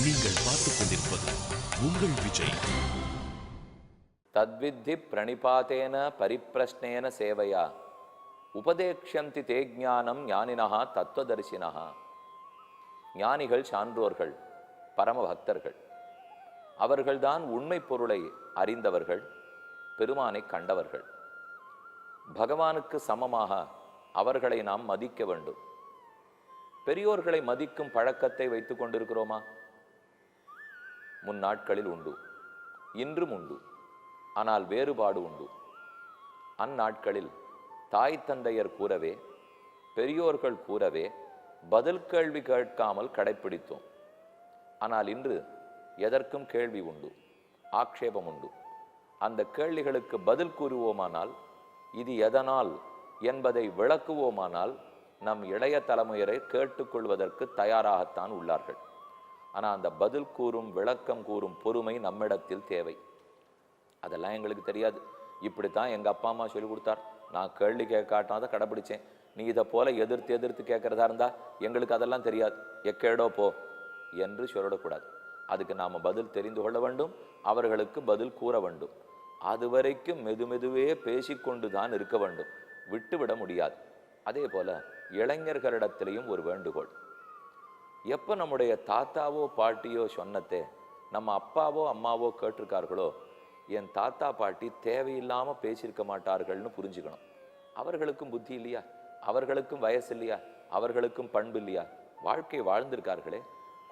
நீங்கள் பார்த்துக் கொண்டிருப்பது உங்கள் விஜய். தத்வித்தி பிரணிபாதேன பரிப்பிரஷ்னேன சேவையா உபதேக்ஷந்தி தே ஞானம் ஞானினஹா தத்துவதரிசினஹா. ஞானிகள், சான்றோர்கள், பரமபக்தர்கள், அவர்கள்தான் உண்மை பொருளை அறிந்தவர்கள், பெருமானை கண்டவர்கள். பகவானுக்கு சமமாக அவர்களை நாம் மதிக்க வேண்டும். பெரியோர்களை மதிக்கும் பழக்கத்தை வைத்துக் கொண்டிருக்கிறோமா? முன்னாட்களில் உண்டு, இன்றும் உண்டு. ஆனால் வேறுபாடு உண்டு. அந்நாட்களில் தாய் தந்தையர் கூறவே, பெரியோர்கள் கூறவே பதில் கேள்வி கேட்காமல் கடைப்பிடித்தோம். ஆனால் இன்று எதற்கும் கேள்வி உண்டு, ஆக்ஷேபம் உண்டு. அந்த கேள்விகளுக்கு பதில் கூறுவோமானால், இது எதனால் என்பதை விளக்குவோமானால், நம் இளைய தலைமுறையை கேட்டுக்கொள்வதற்கு தயாராகத்தான் உள்ளார்கள். ஆனால் அந்த பதில் கூறும், விளக்கம் கூறும் பொறுமை நம்மிடத்தில் தேவை. அதெல்லாம் எங்களுக்கு தெரியாது. இப்படித்தான் எங்கள் அப்பா அம்மா சொல்லி கொடுத்தார், நான் கேள்வி கேட்காட்டாத கடைப்பிடிச்சேன். நீ இதை போல எதிர்த்து எதிர்த்து கேட்கறதா இருந்தா எங்களுக்கு அதெல்லாம் தெரியாது, எக்கேடோ போ என்று சொல்லிடக்கூடாது. அதுக்கு நாம் பதில் தெரிந்து கொள்ள வேண்டும், அவர்களுக்கு பதில் கூற வேண்டும். அதுவரைக்கும் மெதுமெதுவே பேசிக்கொண்டு தான் இருக்க வேண்டும், விட்டுவிட முடியாது. அதே போல இளைஞர்களிடத்திலையும் ஒரு வேண்டுகோள். எப்போ நம்முடைய தாத்தாவோ பாட்டியோ சொன்னதே நம்ம அப்பாவோ அம்மாவோ கேட்டிருக்கார்களோ, என் தாத்தா பாட்டி தேவையில்லாமல் பேசியிருக்க மாட்டார்கள்னு புரிஞ்சுக்கணும். அவர்களுக்கும் புத்தி இல்லையா? அவர்களுக்கும் வயசு இல்லையா? அவர்களுக்கும் பண்பு இல்லையா? வாழ்க்கை வாழ்ந்திருக்கார்களே,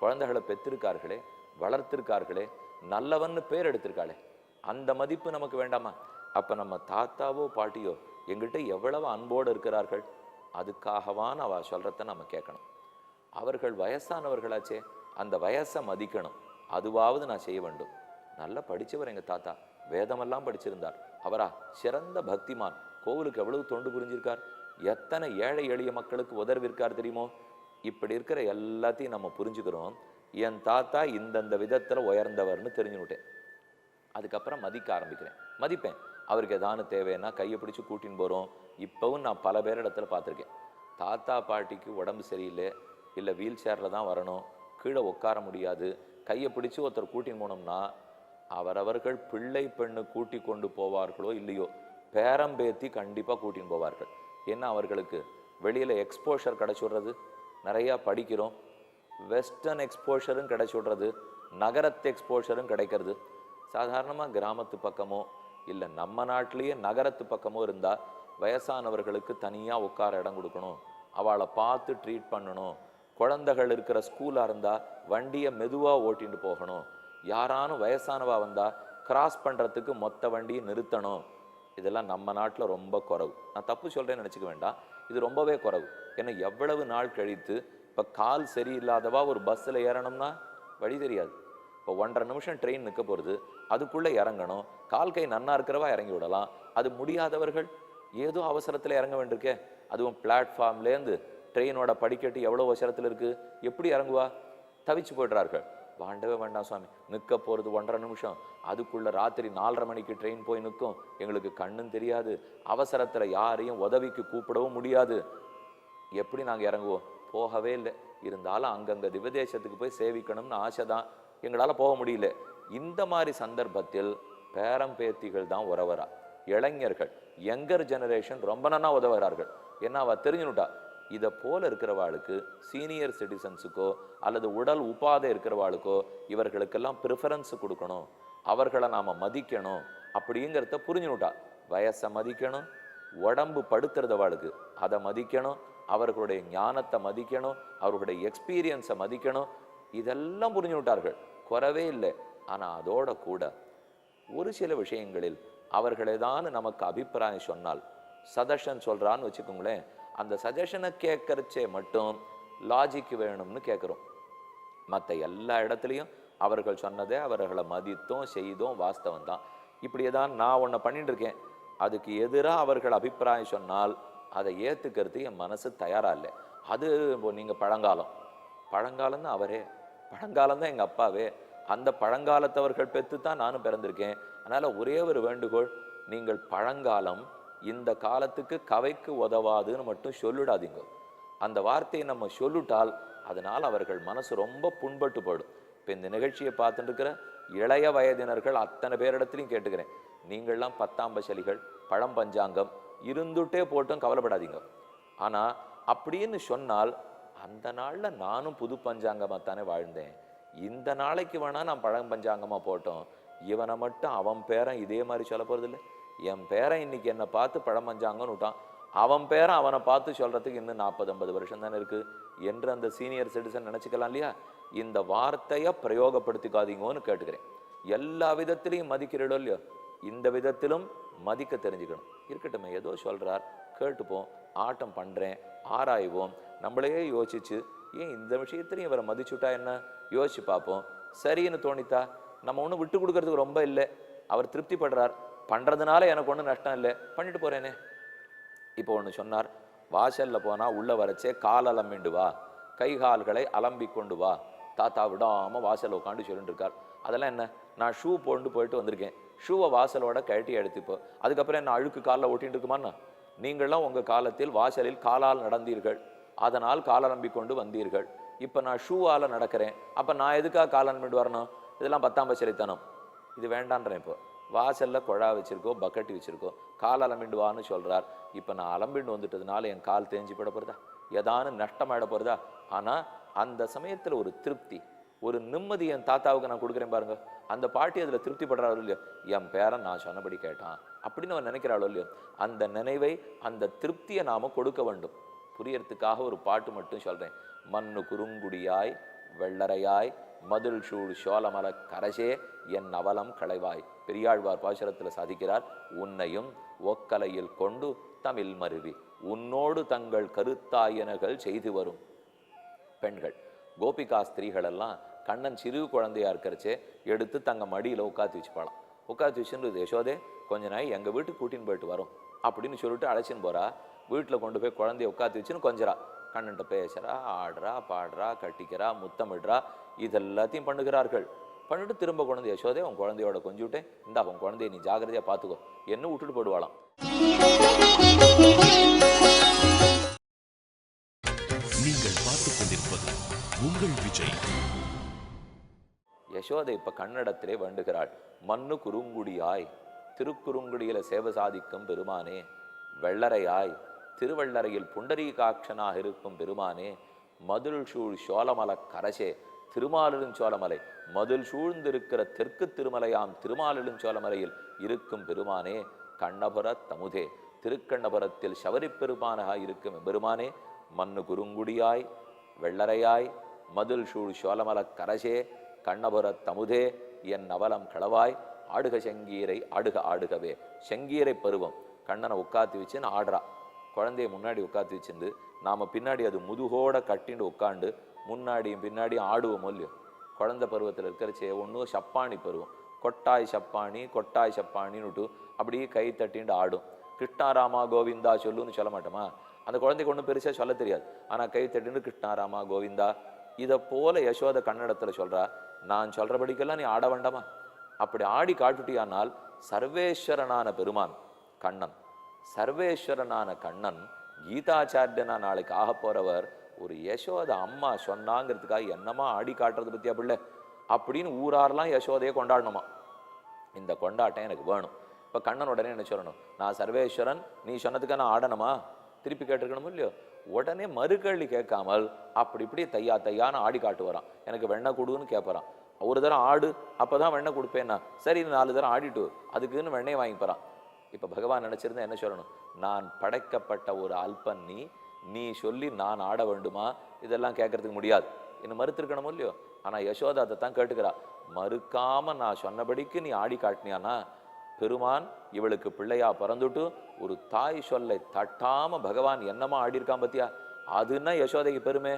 குழந்தைகளை பெற்றிருக்கார்களே, வளர்த்திருக்கார்களே, நல்லவன்னு பேர் எடுத்திருக்காளே, அந்த மதிப்பு நமக்கு வேண்டாமா? அப்போ நம்ம தாத்தாவோ பாட்டியோ எங்கிட்ட எவ்வளவு அன்போடு இருக்கிறார்கள், அதுக்காகவான் அவ சொல்றத நம்ம கேட்கணும். அவர்கள் வயசானவர்களாச்சே, அந்த வயசை மதிக்கணும். அதுவாவது நான் செய்ய வேண்டும். நல்லா படித்தவர் எங்கள் தாத்தா, வேதமெல்லாம் படிச்சிருந்தார். அவரா சிறந்த பக்திமான், கோவிலுக்கு எவ்வளவு தொண்டு புரிஞ்சிருக்கார், எத்தனை ஏழை எளிய மக்களுக்கு உதவிருக்கார் தெரியுமோ. இப்படி இருக்கிற எல்லாத்தையும் நம்ம புரிஞ்சுக்கிறோம். என் தாத்தா இந்தந்த விதத்தில் உயர்ந்தவர்னு தெரிஞ்சுக்கிட்டேன். அதுக்கப்புறம் மதிக்க ஆரம்பிக்கிறேன், மதிப்பேன். அவருக்கு எதானு தேவைன்னா கையை பிடிச்சி கூட்டின்னு போகிறோம். இப்போவும் நான் பல பேர் இடத்துல பார்த்துருக்கேன். தாத்தா பாட்டிக்கு உடம்பு சரியில்லை, இல்லை வீல் சேரில் தான் வரணும், கீழே உட்கார முடியாது, கையை பிடிச்சி ஒருத்தர் கூட்டின்னு போனோம்னா அவரவர்கள் பிள்ளை பெண்ணு கூட்டி கொண்டு போவார்களோ இல்லையோ, பேரம்பேத்தி கண்டிப்பாக கூட்டின்னு போவார்கள். ஏன்னா அவர்களுக்கு வெளியில் எக்ஸ்போஷர் கிடைச்சுடுறது, நிறையா படிக்கிறோம், வெஸ்டர்ன் எக்ஸ்போஷரும் கிடைச்சுடுறது, நகரத்து எக்ஸ்போஷரும் கிடைக்கிறது. சாதாரணமாக கிராமத்து பக்கமோ இல்லை நம்ம நாட்டிலேயே நகரத்து பக்கமோ இருந்தால் வயசானவர்களுக்கு தனியாக உட்கார இடம் கொடுக்கணும், அவளை பார்த்து ட்ரீட் பண்ணணும். குழந்தைகள் இருக்கிற ஸ்கூலாக இருந்தால் வண்டியை மெதுவாக ஓட்டிட்டு போகணும். யாரானும் வயசானவா வந்தால் கிராஸ் பண்ணுறதுக்கு மொத்த வண்டியை நிறுத்தணும். இதெல்லாம் நம்ம நாட்டில் ரொம்ப குறைவு. நான் தப்பு சொல்கிறேன்னு நினச்சிக்க வேண்டாம், இது ரொம்பவே குறைவு. ஏன்னா எவ்வளவு நாள் கழித்து இப்போ கால் சரியில்லாதவா ஒரு பஸ்ஸில் ஏறணும்னா வழி தெரியாது. இப்போ 1.5 நிமிஷம் ட்ரெயின் நிற்க போகிறது, அதுக்குள்ளே இறங்கணும். கால் கை நன்னா இருக்கிறவா இறங்கி விடலாம், அது முடியாதவர்கள் ஏதோ அவசரத்தில் இறங்க வேண்டியிருக்கே. அதுவும் பிளாட்ஃபார்ம்லேருந்து ட்ரெயினோட படிக்கட்டு எவ்வளோ அவசரத்தில் இருக்குது, எப்படி இறங்குவா? தவிச்சு போய்ட்றார்கள். வாண்டவே வேண்டாம் சுவாமி, நிற்க போகிறது 1.5 நிமிஷம், அதுக்குள்ளே ராத்திரி 4:30 மணிக்கு ட்ரெயின் போய் நிற்கும், எங்களுக்கு கண்ணும் தெரியாது, அவசரத்தில் யாரையும் உதவிக்கு கூப்பிடவும் முடியாது, எப்படி நாங்கள் இறங்குவோம்? போகவே இல்லை. இருந்தாலும் அங்கங்கே திவதேசத்துக்கு போய் சேவிக்கணும்னு ஆசை தான், எங்களால் போக முடியல. இந்த மாதிரி சந்தர்ப்பத்தில் பேரம்பேத்திகள் தான் உறவரா. இளைஞர்கள், யங்கர் ஜெனரேஷன் ரொம்ப நன்னா உதவுறார்கள். ஏன்னா அவள் தெரிஞ்சுனுட்டா, இதை போல இருக்கிறவாளுக்கு, சீனியர் சிட்டிசன்ஸுக்கோ அல்லது உடல் உபாதை இருக்கிறவாளுக்கோ இவர்களுக்கெல்லாம் ப்ரிஃபரன்ஸ் கொடுக்கணும், அவர்களை நாம் மதிக்கணும் அப்படிங்கிறத புரிஞ்சுனுட்டா. வயசை மதிக்கணும், உடம்பு படுத்துறதவாளுக்கு அதை மதிக்கணும், அவர்களுடைய ஞானத்தை மதிக்கணும், அவர்களுடைய எக்ஸ்பீரியன்ஸை மதிக்கணும். இதெல்லாம் புரிஞ்சு விட்டார்கள், குறவே இல்லை. ஆனால் அதோட கூட ஒரு சில விஷயங்களில் அவர்களே தான் நமக்கு அபிப்பிராயம் சொன்னால், சஜஷன் சொல்கிறான்னு வச்சுக்கோங்களேன், அந்த சஜஷனை கேட்கறச்சே மட்டும் லாஜிக் வேணும்னு கேட்குறோம். மற்ற எல்லா இடத்துலையும் அவர்கள் சொன்னதே அவர்களை மதித்தோம் செய்தோம் வாஸ்தவம் தான். இப்படியே தான் நான் ஒன்று பண்ணிட்டு இருக்கேன், அதுக்கு எதிராக அவர்கள் அபிப்பிராயம் சொன்னால் அதை ஏற்றுக்கிறதுக்கு என் மனசு தயாராக இல்லை. அது நீங்கள் பழங்காலம் தான் அவரே, பழங்காலம் தான் எங்கள் அப்பாவே, அந்த பழங்காலத்தவர்கள் பெற்று தான் நானும் பிறந்திருக்கேன். அதனால் ஒரே ஒரு வேண்டுகோள், நீங்கள் பழங்காலம் இந்த காலத்துக்கு கவைக்கு உதவாதுன்னு மட்டும் சொல்லிடாதீங்க. அந்த வார்த்தையை நம்ம சொல்லிட்டால் அதனால் அவர்கள் மனசு ரொம்ப புண்பட்டு போயிடும். இப்போ இந்த நிகழ்ச்சியை பார்த்துட்டு இருக்கிற இளைய வயதினர்கள் அத்தனை பேரிடத்துலையும் கேட்டுக்கிறேன், நீங்கள்லாம் 10ஆம் பசலிகள் பழம் பஞ்சாங்கம் இருந்துட்டே போட்டும் கவலைப்படாதீங்க. ஆனால் அப்படின்னு சொன்னால் அந்த நாளில் நானும் புது பஞ்சாங்கமாக தானே வாழ்ந்தேன், இந்த நாளைக்கு வேணா நான் பழம் பஞ்சாங்கமாக போட்டோம், இவனை மட்டும் அவன் பேரன் இதே மாதிரி சொல்ல போகிறதில்லை. என் பேரன் இன்னைக்கு என்னை பார்த்து பழம் பஞ்சாங்கன்னு விட்டான், அவன் பேரன் அவனை பார்த்து சொல்கிறதுக்கு இன்னும் 40-50 வருஷம் தானே இருக்குது என்று அந்த சீனியர் சிட்டிசன் நினச்சிக்கலாம் இல்லையா? இந்த வார்த்தையை பிரயோகப்படுத்திக்காதீங்கன்னு கேட்டுக்கிறேன். எல்லா விதத்திலையும் மதிக்கிறீடோ இல்லையோ, இந்த விதத்திலும் மதிக்க தெரிஞ்சுக்கணும். இருக்கட்டுமே, ஏதோ சொல்கிறார் கேட்டுப்போம், ஆட்டம் பண்ணுறேன், ஆராய்வோம், நம்மளையே யோசிச்சு ஏன் இந்த விஷயத்திலையும் இவரை மதிச்சுட்டா என்ன யோசிச்சு பார்ப்போம். சரின்னு தோணித்தா நம்ம ஒன்றும் விட்டு கொடுக்கறதுக்கு ரொம்ப இல்லை, அவர் திருப்திப்படுறார், பண்ணுறதுனால எனக்கு ஒன்றும் நஷ்டம் இல்லை, பண்ணிட்டு போகிறேனே. இப்போ ஒன்று சொன்னார், வாசலில் போனால் உள்ளே வரச்சே கால் அலம்பிண்டு வா, கை கால்களை அலம்பி கொண்டு வா, தாத்தா விடாமல் வாசலில் உட்காந்து சொல்லிட்டு இருக்கார். அதெல்லாம் என்ன, நான் ஷூ போயிட்டு வந்திருக்கேன், ஷூவை வாசலோட கழட்டி எடுத்துப்போ, அதுக்கப்புறம் என்ன அழுக்கு காலில் ஓட்டின்னு இருக்குமாண்ணா? நீங்கள்லாம் உங்கள் காலத்தில் வாசலில் காலால் நடந்தீர்கள், அதனால் காலலம்பி கொண்டு வந்தீர்கள். இப்போ நான் ஷூவால் நடக்கிறேன், அப்போ நான் எதுக்காக காலலம்பிட்டு வரணும்? இதெல்லாம் 10ஆம் பசலித்தனம், இது வேண்டான்றேன். இப்போ வாசலில் குழா வச்சுருக்கோ பக்கெட் வச்சுருக்கோ கால் அலம்பிண்டு வான்னு சொல்கிறார். இப்போ நான் அலம்பிண்டு வந்துட்டதுனால என் கால் தேஞ்சு போட போகிறதா, ஏதானு நஷ்டமாயிட போகிறதா? ஆனால் அந்த சமயத்தில் ஒரு திருப்தி, ஒரு நிம்மதி என் தாத்தாவுக்கு நான் கொடுக்குறேன் பாருங்க. அந்த பாட்டி அதில் திருப்திப்படுறாரோ இல்லையோ, என் பேரன் நான் சொன்னபடி கேட்டான் அப்படின்னு அவன் நினைக்கிறாளோ இல்லையோ, அந்த நினைவை அந்த திருப்தியை நாம் கொடுக்க வேண்டும். புரியறதுக்காக ஒரு பாட்டு மட்டும் சொல்கிறேன். மண்ணு குறுங்குடியாய் வெள்ளரையாய் மதில் சூழ் சோழமல கரசே என் அவலம் களைவாய். பெரியாழ்வார் பாசுரத்தில் சாதிக்கிறார், உன்னையும் ஒக்கலையில் கொண்டு தமிழ் மருவி உன்னோடு தங்கள் கருத்தாயனகள் செய்து வரும் பெண்கள். கோபிகா ஸ்திரீகள் எல்லாம் கண்ணன் சிறு குழந்தையா இருக்கிறச்சே எடுத்து தங்க மடியில் உட்காந்து வச்சுப்பாளாம். உட்காந்து வச்சுன்னு யசோதே கொஞ்ச நாள் எங்கள் வீட்டுக்கு கூட்டின்னு போயிட்டு வரும் அப்படின்னு சொல்லிட்டு அழைச்சின்னு போறா. வீட்டில் கொண்டு போய் குழந்தைய உட்காந்து வச்சுன்னு கொஞ்சரா, கண்ணன்ட்ட பேசுறா, ஆடுறா, பாடுறா, கட்டிக்கிறா, முத்தமிடுறா, இதெல்லாத்தையும் பண்ணுகிறார்கள். பண்ணிட்டு திரும்ப குழந்தை யசோதே உன் குழந்தையோட கொஞ்சிவிட்டேன், இந்தா உன் குழந்தைய நீ ஜாகிரதையா பார்த்துக்கோ என்ன விட்டுட்டு போடுவாளாம். நீங்கள் பார்த்துக் கொண்டிருப்பது உங்கள் விஜய். யசோதை இப்ப கன்னடத்திலே வேண்டுகிறாள், மண்ணு குறுங்குடியாய் திருக்குறுங்குடியில சேவை சாதிக்கும் பெருமானே, வெள்ளரையாய் திருவள்ளரையில் புண்டரீகாட்சனாக இருக்கும் பெருமானே, மதுள் சூழ் சோழமல கரசே திருமாலிருஞ்சோலமலை, மதில் சூழ்ந்திருக்கிற தெற்கு திருமலையாம் திருமாலிருஞ்சோலமலையில் இருக்கும் பெருமானே, கண்ணபுர தமுதே திருக்கண்ணபுரத்தில் சவரி பெருமானாக இருக்கும் பெருமானே, மண்ணு குறுங்குடியாய் வெள்ளரையாய் மதில் சூழ் சோழமல கரசே கண்ணபுர தமுதே என் அவலம் களவாய், ஆடுக செங்கீரை ஆடுக ஆடுகவே. செங்கீரை பருவம் கண்ணனை உட்காந்து வச்சுன்னு ஆடுறா, குழந்தைய முன்னாடி உட்காந்து வச்சுருந்து நாம் பின்னாடி அது முதுகோட கட்டின்னு உட்காண்டு முன்னாடியும் பின்னாடியும் ஆடுவோம் இல்லையோ. குழந்தை பருவத்தில் இருக்கிறச்சே ஒன்று சப்பாணி பருவம், கொட்டாய் சப்பாணி கொட்டாய் சப்பாணின்னு விட்டு அப்படியே கை தட்டின்னு ஆடும். கிருஷ்ணாராமா கோவிந்தா சொல்லுன்னு சொல்ல மாட்டோமா, அந்த குழந்தைக்கு ஒன்றும் பெருசாக சொல்ல தெரியாது, ஆனால் கை தட்டின்னு கிருஷ்ணாராமா கோவிந்தா. இதை போல யசோத கன்னடத்தில் சொல்கிறா, நான் சொல்கிறபடிக்கெல்லாம் நீ ஆட வேண்டாமா? அப்படி ஆடி காட்டுட்டியானால் சர்வேஸ்வரனான பெருமான் கண்ணன், சர்வேஸ்வரனான கண்ணன் கீதாச்சாரியனா நாளைக்கு ஆக போறவர் ஒரு யசோத அம்மா சொன்னாங்கிறதுக்காக என்னமா ஆடி காட்டுறது பத்தியா பிள்ளை அப்படின்னு ஊராரெல்லாம் யசோதையை கொண்டாடணுமா. இந்த கொண்டாட்டம் எனக்கு வேணும். இப்போ கண்ணன் உடனே என்ன சொல்லணும், நான் சர்வேஸ்வரன் நீ சொன்னதுக்காக நான் ஆடணுமா திருப்பி கேட்டுருக்கணும் இல்லையோ. உடனே மறுகேள்வி கேட்காமல் அப்படி இப்படி தையா தையான்னு ஆடி காட்டு வரான். எனக்கு வெண்ணெய் கொடுன்னு கேட்பறான். ஒரு தரம் ஆடு அப்போதான் வெண்ணெய் கொடுப்பேன்னா, சரி 4 தரம் ஆடிட்டு அதுக்குன்னு வெண்ணெய் வாங்கி போறான். இப்போ பகவான் நினைச்சிருந்தா என்ன சொல்லணும், நான் படைக்கப்பட்ட ஒரு அல்பன் நீ சொல்லி நான் ஆட வேண்டுமா, இதெல்லாம் கேட்கறதுக்கு முடியாது இன்னும் மறுத்திருக்கணும் இல்லையோ. ஆனால் யசோதா அதை தான் கேட்டுக்கிறா, மறுக்காம நான் சொன்னபடிக்கு நீ ஆடி காட்டினியானா பெருமான் இவளுக்கு பிள்ளையா பிறந்துட்டு ஒரு தாய் சொல்லை தட்டாம பகவான் என்னமா ஆடி இருக்கான் பத்தியா, அதுன்னா யசோதைக்கு பெருமை,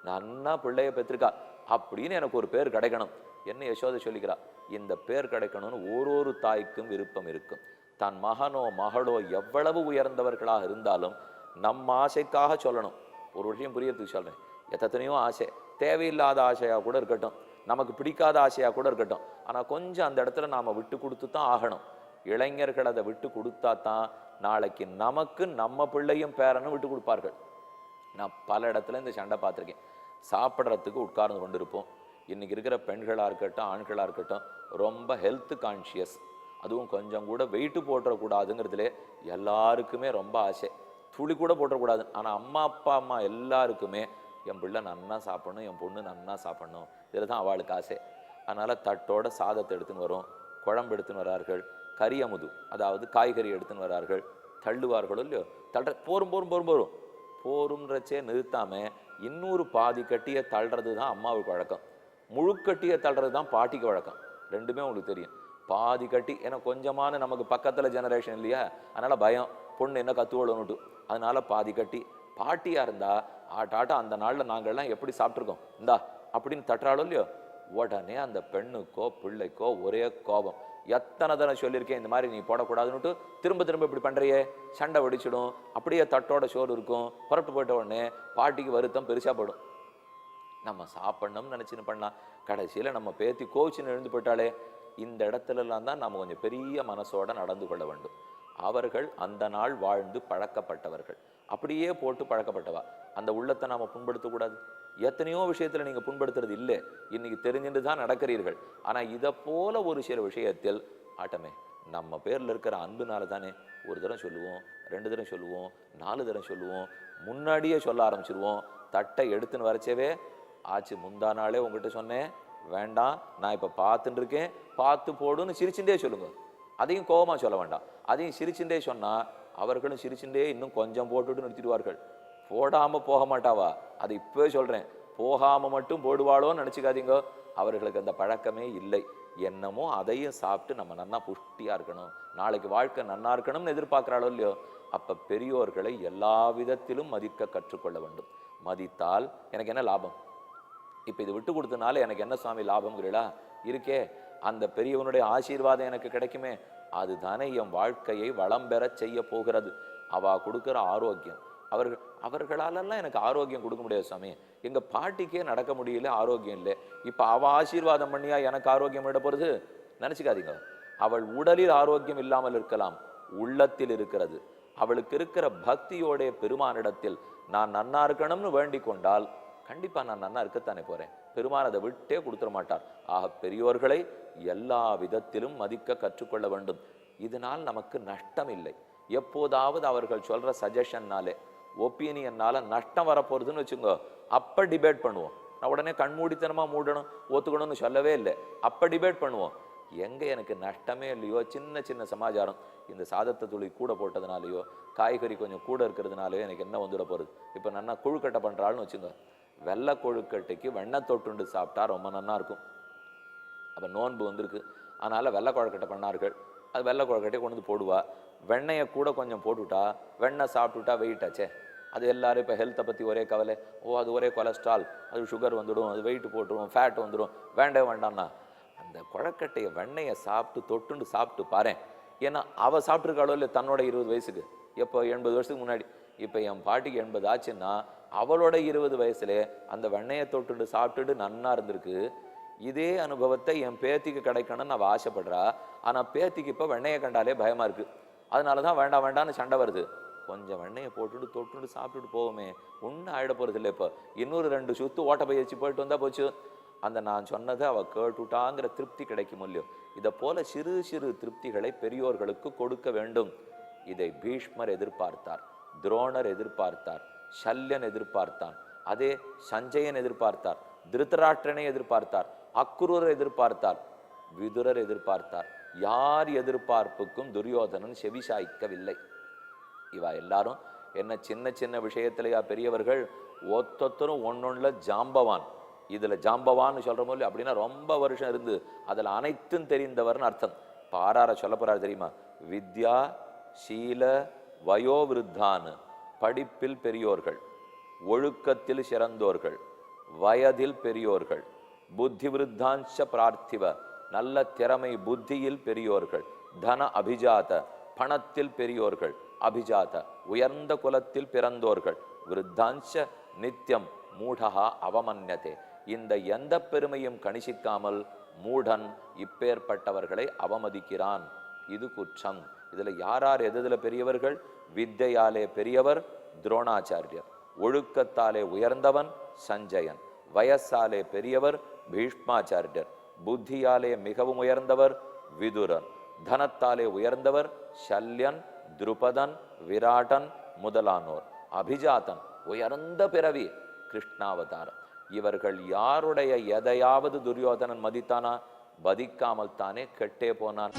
நன்னா பிள்ளைய பெற்றிருக்கா அப்படின்னு எனக்கு ஒரு பேர் கிடைக்கணும். என்ன யசோதை சொல்லிக்கிறா, இந்த பேர் கிடைக்கணும்னு ஒரு தாய்க்கும் விருப்பம் இருக்கும். தன் மகனோ மகளோ எவ்வளவு உயர்ந்தவர்களாக இருந்தாலும் நம்ம ஆசைக்காக சொல்லணும். ஒரு விஷயம் புரியறதுக்கு சொல்றேன், எத்தனையோ ஆசை தேவையில்லாத ஆசையா கூட இருக்கட்டும், நமக்கு பிடிக்காத ஆசையா கூட இருக்கட்டும், ஆனா கொஞ்சம் அந்த இடத்துல நாம விட்டு கொடுத்து தான் ஆகணும். இளைஞர்கள் அதை விட்டு கொடுத்தா தான் நாளைக்கு நமக்கு நம்ம பிள்ளையும் பேரனும் விட்டு கொடுப்பார்கள். நான் பல இடத்துல இந்த சண்டை பார்த்துருக்கேன். சாப்பிட்றதுக்கு உட்கார்ந்து கொண்டிருப்போம், இன்னைக்கு இருக்கிற பெண்களாக இருக்கட்டும் ஆண்களாக இருக்கட்டும் ரொம்ப ஹெல்த் கான்ஷியஸ். அதுவும் கொஞ்சம் கூட வெயிட்டு போட்டுறக்கூடாதுங்கிறதுலே எல்லாருக்குமே ரொம்ப ஆசை. துளி கூட போட்டுறக்கூடாது. ஆனால் அம்மா எல்லாருக்குமே என் பிள்ளை நன்னா சாப்பிடணும், என் பொண்ணு நன்னா சாப்பிடணும், இதில் தான் அவளுக்கு ஆசை. அதனால் தட்டோட சாதத்தை எடுத்துன்னு வரும், குழம்பு எடுத்துன்னு வரார்கள், கறி அமுது அதாவது காய்கறி எடுத்துன்னு வரார்கள், தள்ளுவார்களோ இல்லையோ, போரும்ன்றச்சே நிறுத்தாமல் இன்னொரு பாதி கட்டியை தள்ளுறது தான் அம்மாவுக்கு வழக்கம். முழுக்கட்டியை தள்ளுறது தான் பாட்டிக்கு வழக்கம். ரெண்டுமே உங்களுக்கு தெரியும். பாதி கட்டி ஏன்னா கொஞ்சமான நமக்கு பக்கத்தில் ஜெனரேஷன் இல்லையா, அதனால் பயம் பொண்ணு என்ன கத்துவணுட்டு, அதனால பாதி கட்டி. பாட்டியாக இருந்தால் ஆட்டாட்ட அந்த நாளில் நாங்கள்லாம் எப்படி சாப்பிட்ருக்கோம் இந்தா அப்படின்னு தட்டுறாளோ இல்லையோ, உடனே அந்த பெண்ணுக்கோ பிள்ளைக்கோ ஒரே கோபம். எத்தனை தடவை சொல்லியிருக்கேன் இந்த மாதிரி நீ போடக்கூடாதுன்னுட்டு, திரும்ப திரும்ப இப்படி பண்ணுறியே, சண்டை வெடிச்சிடும். அப்படியே தட்டோட சோறு இருக்கும், புறப்பட்டு போயிட்ட உடனே பாட்டிக்கு வருத்தம் பெருசாக படும். நம்ம சாப்பிட்ணும்னு நினச்சின்னு பண்ணலாம், கடைசியில் நம்ம பேத்தி கோச்சின்னு எழுந்து போயிட்டாலே. இந்த இடத்துலலாம் தான் நம்ம கொஞ்சம் பெரிய மனசோட நடந்து கொள்ள வேண்டும். அவர்கள் அந்த நாள் வாழ்ந்து பழக்கப்பட்டவர்கள், அப்படியே போட்டு பழக்கப்பட்டவா. அந்த உள்ளத்தை நாம் புண்படுத்தக்கூடாது. எத்தனையோ விஷயத்தில் நீங்கள் புண்படுத்துறது இல்லை, இன்னைக்கு தெரிஞ்சுட்டு தான் நடக்கிறீர்கள். ஆனால் இதை போல ஒரு சில விஷயத்தில் ஆட்டமே நம்ம பேரில் இருக்கிற அன்புனால தானே ஒரு தரம் சொல்லுவோம், 2 தரம் சொல்லுவோம், 4 தரம் சொல்லுவோம், முன்னாடியே சொல்ல ஆரம்பிச்சிருவோம். தட்டை எடுத்துன்னு வரைச்சவே ஆச்சு. முந்தா நாளே உங்ககிட்ட சொன்னேன் வேண்டாம், நான் இப்போ பார்த்துட்டு இருக்கேன், பார்த்து போடுன்னு சிரிச்சுட்டே சொல்லுங்க. அதையும் கோபமாக சொல்ல வேண்டாம், அதையும் சிரிச்சுட்டே சொன்னால் அவர்களும் சிரிச்சுட்டே இன்னும் கொஞ்சம் போட்டுட்டு நிறுத்திடுவார்கள். போடாமல் போக மாட்டாவா, அதை இப்போவே சொல்கிறேன், போகாமல் மட்டும் போடுவாளோன்னு நினச்சிக்காதீங்க. அவர்களுக்கு அந்த பழக்கமே இல்லை. என்னமோ அதையும் சாப்பிட்டு நம்ம நன்னா புஷ்டியாக இருக்கணும், நாளைக்கு வாழ்க்கை நன்னா இருக்கணும்னு எதிர்பார்க்குறாளோ இல்லையோ. அப்போ பெரியோர்களை எல்லா விதத்திலும் மதிக்க கற்றுக்கொள்ள வேண்டும். மதித்தால் எனக்கு என்ன லாபம்? இப்போ இது விட்டு கொடுத்தனால எனக்கு என்ன சுவாமி லாபம்ங்கிறீங்களா? இருக்கே, அந்த பெரியவனுடைய ஆசீர்வாதம் எனக்கு கிடைக்குமே, அதுதானே என் வாழ்க்கையை வளம் பெற செய்ய போகிறது. அவ கொடுக்குற ஆரோக்கியம், அவர்களாலெல்லாம் எனக்கு ஆரோக்கியம் கொடுக்க முடியாது சுவாமி. எங்கள் பாட்டிக்கே நடக்க முடியல, ஆரோக்கியம் இல்லை. இப்போ அவள் ஆசீர்வாதம் பண்ணியா எனக்கு ஆரோக்கியம் விட போகிறது? நினச்சிக்காதீங்க. அவள் உடலில் ஆரோக்கியம் இல்லாமல் இருக்கலாம், உள்ளத்தில் இருக்கிறது. அவளுக்கு இருக்கிற பக்தியோடைய பெருமானிடத்தில் நான் நன்னா இருக்கணும்னு வேண்டிக் கொண்டால் கண்டிப்பாக நான் நன்னா இருக்கத்தானே போகிறேன். பெருமான் அதை விட்டே கொடுத்துட மாட்டார். ஆக பெரியோர்களை எல்லா விதத்திலும் மதிக்க கற்றுக்கொள்ள வேண்டும். இதனால் நமக்கு நஷ்டம் இல்லை. எப்போதாவது அவர்கள் சொல்கிற சஜஷன்னாலே ஒப்பீனியன்னால நஷ்டம் வரப்போகிறதுன்னு வச்சுக்கோ, அப்போ டிபேட் பண்ணுவோம். நான் உடனே கண்மூடித்தனமாக மூடணும் ஒத்துக்கணும்னு சொல்லவே இல்லை. அப்போ டிபேட் பண்ணுவோம். எங்கே எனக்கு நஷ்டமே இல்லையோ, சின்ன சின்ன சமாச்சாரம், இந்த சாதத்தை துளி கூட போட்டதுனாலையோ காய்கறி கொஞ்சம் கூட இருக்கிறதுனாலையோ எனக்கு என்ன வந்துட போகிறது? இப்போ நன்னா கொழுக்கட்டை பண்ணுறாள்னு வச்சுங்க, வெள்ளை கொழுக்கட்டைக்கு வெண்ணெய் தொட்டுண்டு சாப்பிட்டா ரொம்ப நன்னா இருக்கும். அப்போ நோன்பு வந்திருக்கு, அதனால் வெள்ளை கொழுக்கட்டை பண்ணார்கள். அது வெள்ளை கொழுக்கட்டையை கொண்டு வந்து போடுவா. வெண்ணெயை கூட கொஞ்சம் போட்டுவிட்டா, வெண்ணெய் சாப்பிட்டுட்டா வெயிட்டாச்சே. அது எல்லாரும் இப்போ ஹெல்த்தை பற்றி ஒரே கவலை, அது ஒரே கொலஸ்ட்ரால், அது சுகர் வந்துடும், அது வெயிட் போட்டுரும், ஃபேட் வந்துடும், வேண்டாம்னா அந்த கொழுக்கட்டையை வெண்ணெயை சாப்பிட்டு தொட்டுண்டு சாப்பிட்டு பாரு. ஏன்னா அவள் சாப்பிட்ருக்காளோ இல்லை தன்னோட 20 வயசுக்கு, எப்போ 80 வருஷத்துக்கு முன்னாடி. இப்போ என் பாட்டிக்கு 80 ஆச்சுன்னா அவளோட 20 வயசுலே அந்த வெண்ணெயை தொட்டுண்டு சாப்பிட்டுட்டு நன்னா இருந்திருக்கு. இதே அனுபவத்தை என் பேத்திக்கு கிடைக்கணும்னு அவள் ஆசைப்படுறா. ஆனால் பேத்திக்கு இப்போ வெண்ணெயை கண்டாலே பயமாக இருக்குது. அதனால தான் வேண்டாம் வேண்டான்னு சண்டை வருது. கொஞ்சம் வெண்ணெயை போட்டுட்டு தொட்டுட்டு சாப்பிட்டுட்டு போவோமே, ஒன்றும் ஆகிட போகிறது இல்லை. இப்போ இன்னொரு 2 சுற்று ஓட்ட பயிற்சி போயிட்டு வந்தால் போச்சு. அந்த நான் சொன்னதை அவள் கேட்டுட்டாங்கிற திருப்தி கிடைக்கும் இல்லையோ. இதை போல சிறு சிறு திருப்திகளை பெரியோர்களுக்கு கொடுக்க வேண்டும். இதை பீஷ்மர் எதிர்பார்த்தார், துரோணர் எதிர்பார்த்தார், சல்யன் எதிர்பார்த்தான், அதே சஞ்சயன் எதிர்பார்த்தார், திருதராஷ்டிரனை எதிர்பார்த்தார், அக்ரூரர் எதிர்பார்த்தார், விதுரர் எதிர்பார்த்தார். யார் எதிர்பார்ப்புக்கும் துரியோதனன் செவிசாய்க்கவில்லை. இவா எல்லாரும் என்ன சின்ன சின்ன விஷயத்திலையா பெரியவர்கள்? ஒத்தொத்தரும் ஒன்னொன்னுல ஜாம்பவான். இதுல ஜாம்பவான்னு சொல்ற போது அப்படின்னா ரொம்ப வருஷம் இருந்து அதுல அனைத்தும் தெரிந்தவர்னு அர்த்தம். பாரார சொல்ல போறாரு தெரியுமா? வித்யா சீல வயோவிருத்தான்னு, படிப்பில் பெரியோர்கள், ஒழுக்கத்தில் சிறந்தோர்கள், வயதில் பெரியோர்கள், புத்தி விருத்தாஞ்ச பிரார்த்திவ, நல்ல திறமை புத்தியில் பெரியோர்கள், தன அபிஜாத, பணத்தில் பெரியோர்கள், அபிஜாத உயர்ந்த குலத்தில் பிறந்தோர்கள், விருத்தாஞ்ச நித்தியம் மூடஹா அவமன்யதே. இந்த எந்த பெருமையும் கணிசிக்காமல் மூடன் இப்பேற்பட்டவர்களை அவமதிக்கிறான். இது குற்றம். இதுல யார் எதுல பெரியவர்கள்? வித்தையாலே பெரியவர் துரோணாச்சாரியர், ஒழுக்கத்தாலே உயர்ந்தவன் சஞ்சயன், வயசாலே பெரியவர் பீஷ்மாச்சாரியர், புத்தியாலே மிகவும் உயர்ந்தவர் விதுரன், தனத்தாலே உயர்ந்தவர் சல்யன், துருபதன், விராடன் முதலானோர், அபிஜாதன் உயர்ந்த பிறவி கிருஷ்ணாவதாரம். இவர்கள் யாருடைய எதையாவது துரியோதனன் மதித்தானா? மதிக்காமல் தானே கெட்டே போனான்.